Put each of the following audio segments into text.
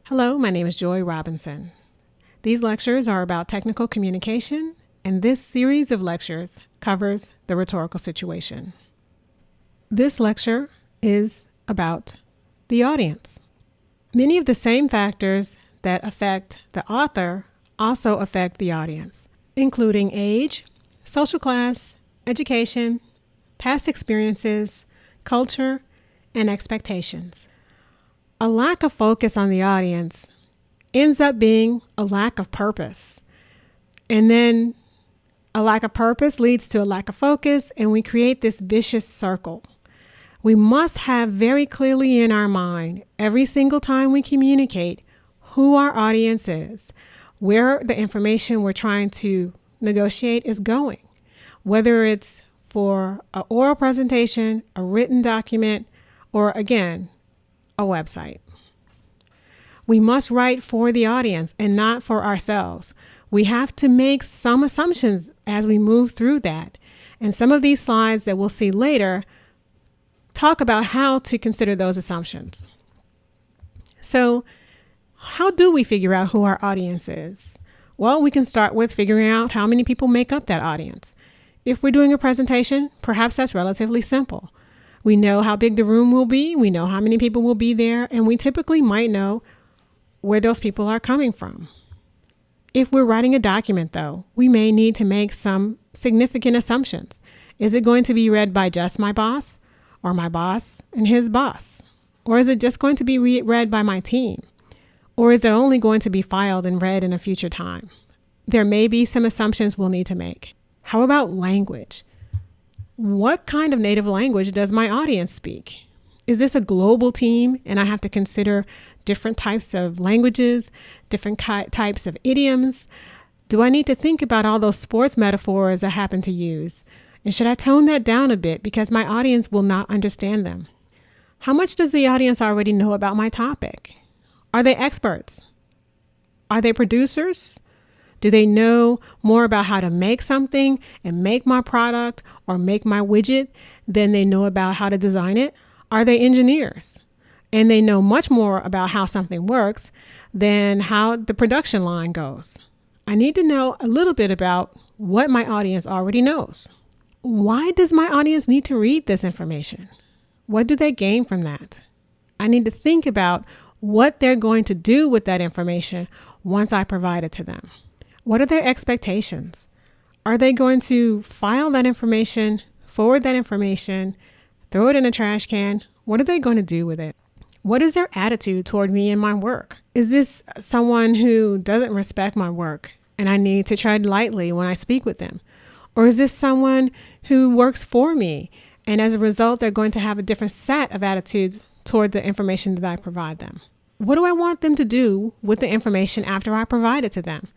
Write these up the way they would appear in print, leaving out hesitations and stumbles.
Hello, my name is Joy Robinson. These lectures are about technical communication, and this series of lectures covers the rhetorical situation. This lecture is about the audience. Many of the same factors that affect the author also affect the audience, including age, social class, education, past experiences, culture, and expectations. A lack of focus on the audience ends up being a lack of purpose. And then a lack of purpose leads to a lack of focus, and we create this vicious circle. We must have very clearly in our mind, every single time we communicate, who our audience is, where the information we're trying to negotiate is going, whether it's for an oral presentation, a written document, or again, a website. We must write for the audience and not for ourselves. We have to make some assumptions as we move through that. And some of these slides that we'll see later talk about how to consider those assumptions. So, how do we figure out who our audience is? Well, we can start with figuring out how many people make up that audience. If we're doing a presentation, perhaps that's relatively simple. We know how big the room will be, we know how many people will be there, and we typically might know where those people are coming from. If we're writing a document, though, we may need to make some significant assumptions. Is it going to be read by just my boss, or my boss and his boss? Or is it just going to be read by my team? Or is it only going to be filed and read in a future time? There may be some assumptions we'll need to make. How about language? What kind of native language does my audience speak? Is this a global team and I have to consider different types of languages, different types of idioms? Do I need to think about all those sports metaphors I happen to use? And should I tone that down a bit because my audience will not understand them? How much does the audience already know about my topic? Are they experts? Are they producers? Do they know more about how to make something and make my product or make my widget than they know about how to design it? Are they engineers? And they know much more about how something works than how the production line goes. I need to know a little bit about what my audience already knows. Why does my audience need to read this information? What do they gain from that? I need to think about what they're going to do with that information once I provide it to them. What are their expectations? Are they going to file that information, forward that information, throw it in a trash can? What are they going to do with it? What is their attitude toward me and my work? Is this someone who doesn't respect my work and I need to tread lightly when I speak with them? Or is this someone who works for me and as a result, they're going to have a different set of attitudes toward the information that I provide them? What do I want them to do with the information after I provide it to them?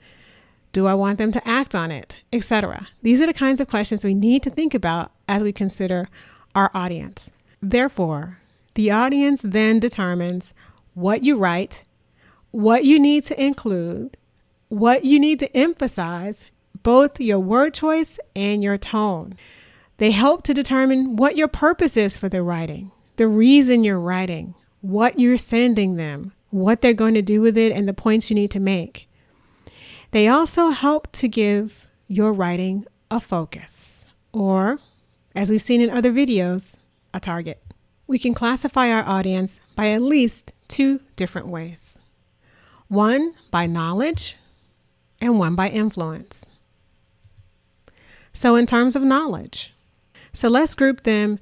Do I want them to act on it, etc.? These are the kinds of questions we need to think about as we consider our audience. Therefore, the audience then determines what you write, what you need to include, what you need to emphasize, both your word choice and your tone. They help to determine what your purpose is for the writing, the reason you're writing, what you're sending them, what they're going to do with it, and the points you need to make. They also help to give your writing a focus, or, as we've seen in other videos, a target. We can classify our audience by at least two different ways. One by knowledge and one by influence. So in terms of knowledge, let's group them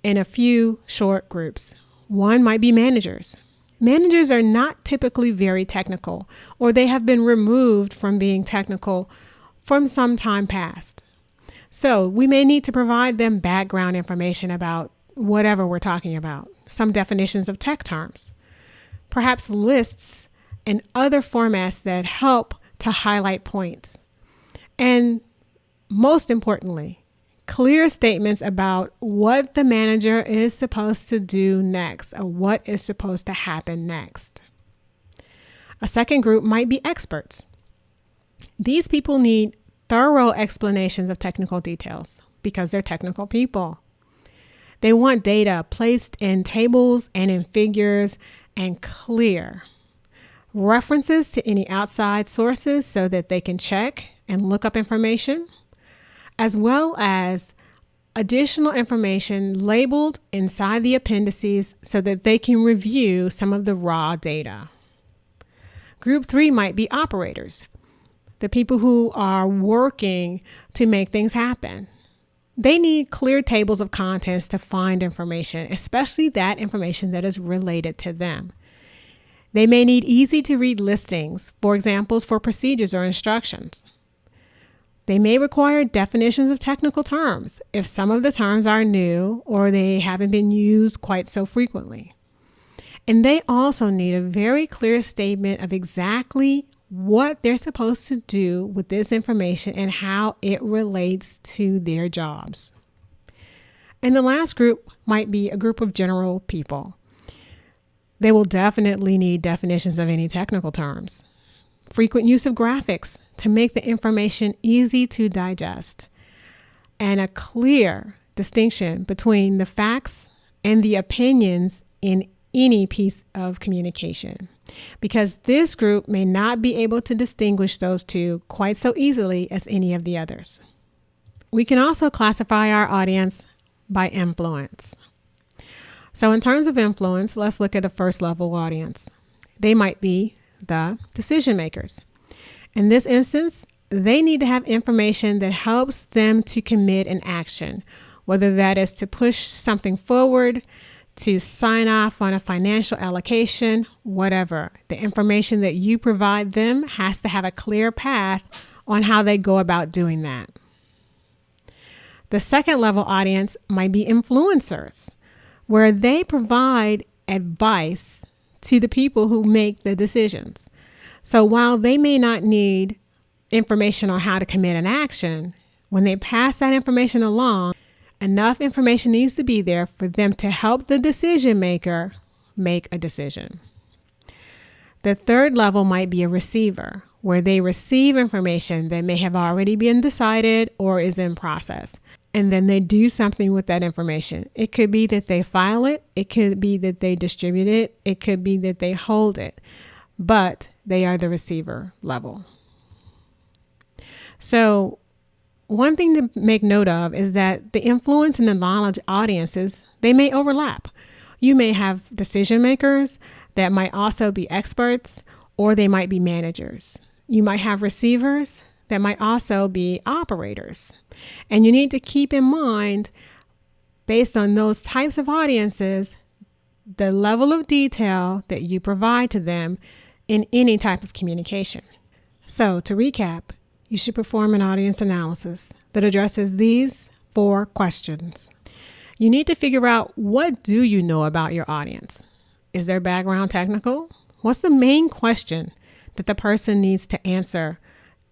in a few short groups. One might be managers. Managers are not typically very technical, or they have been removed from being technical from some time past. So we may need to provide them background information about whatever we're talking about, some definitions of tech terms, perhaps lists and other formats that help to highlight points. And most importantly, clear statements about what the manager is supposed to do next, or what is supposed to happen next. A second group might be experts. These people need thorough explanations of technical details because they're technical people. They want data placed in tables and in figures and clear. references to any outside sources so that they can check and look up information, as well as additional information labeled inside the appendices so that they can review some of the raw data. Group 3 might be operators, the people who are working to make things happen. They need clear tables of contents to find information, especially that information that is related to them. They may need easy to read listings, for examples for procedures or instructions. They may require definitions of technical terms if some of the terms are new or they haven't been used quite so frequently. And they also need a very clear statement of exactly what they're supposed to do with this information and how it relates to their jobs. And the last group might be a group of general people. They will definitely need definitions of any technical terms, frequent use of graphics to make the information easy to digest, and a clear distinction between the facts and the opinions in any piece of communication, because this group may not be able to distinguish those two quite so easily as any of the others. We can also classify our audience by influence. So in terms of influence, let's look at a first level audience. They might be the decision makers. In this instance, they need to have information that helps them to commit an action, whether that is to push something forward, to sign off on a financial allocation, whatever. The information that you provide them has to have a clear path on how they go about doing that. The second level audience might be influencers, where they provide advice to the people who make the decisions. So while they may not need information on how to commit an action, when they pass that information along, enough information needs to be there for them to help the decision maker make a decision. The third level might be a receiver, where they receive information that may have already been decided or is in process, and then they do something with that information. It could be that they file it, it could be that they distribute it, it could be that they hold it, but they are the receiver level. So one thing to make note of is that the influence and the knowledge audiences, they may overlap. You may have decision makers that might also be experts, or they might be managers. You might have receivers that might also be operators. And you need to keep in mind, based on those types of audiences, the level of detail that you provide to them in any type of communication. So to recap, you should perform an audience analysis that addresses these 4 questions. You need to figure out, what do you know about your audience? Is their background technical? What's the main question that the person needs to answer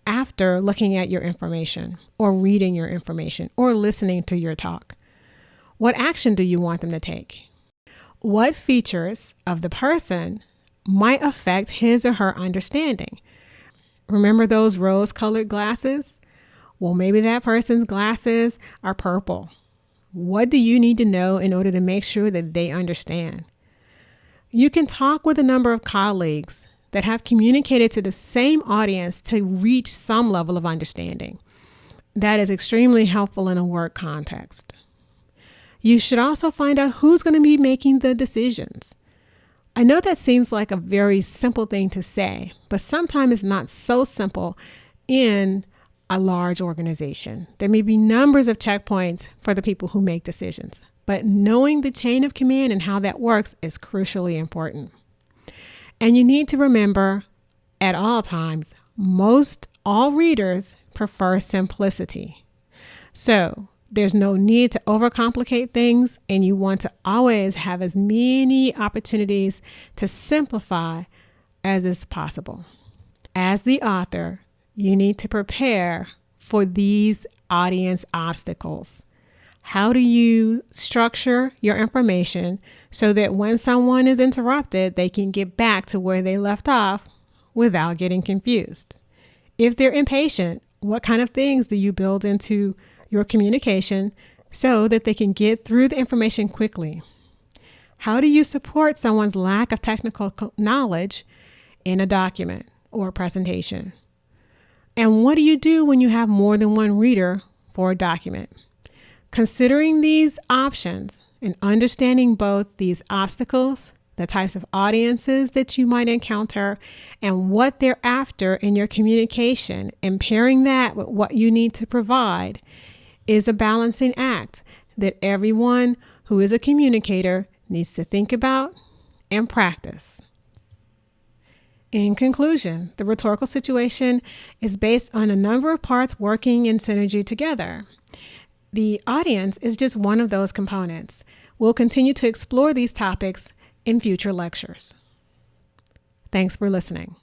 after looking at your information or reading your information or listening to your talk? What action do you want them to take? What features of the person might affect his or her understanding? Remember those rose-colored glasses? Well, maybe that person's glasses are purple. What do you need to know in order to make sure that they understand? You can talk with a number of colleagues that have communicated to the same audience to reach some level of understanding. That is extremely helpful in a work context. You should also find out who's going to be making the decisions. I know that seems like a very simple thing to say, but sometimes it's not so simple in a large organization. There may be numbers of checkpoints for the people who make decisions, but knowing the chain of command and how that works is crucially important. And you need to remember at all times, all readers prefer simplicity. So there's no need to overcomplicate things, and you want to always have as many opportunities to simplify as is possible. As the author, you need to prepare for these audience obstacles. How do you structure your information so that when someone is interrupted, they can get back to where they left off without getting confused? If they're impatient, what kind of things do you build into your communication so that they can get through the information quickly? How do you support someone's lack of technical knowledge in a document or a presentation? And what do you do when you have more than one reader for a document? Considering these options and understanding both these obstacles, the types of audiences that you might encounter, and what they're after in your communication, and pairing that with what you need to provide is a balancing act that everyone who is a communicator needs to think about and practice. In conclusion, the rhetorical situation is based on a number of parts working in synergy together. The audience is just one of those components. We'll continue to explore these topics in future lectures. Thanks for listening.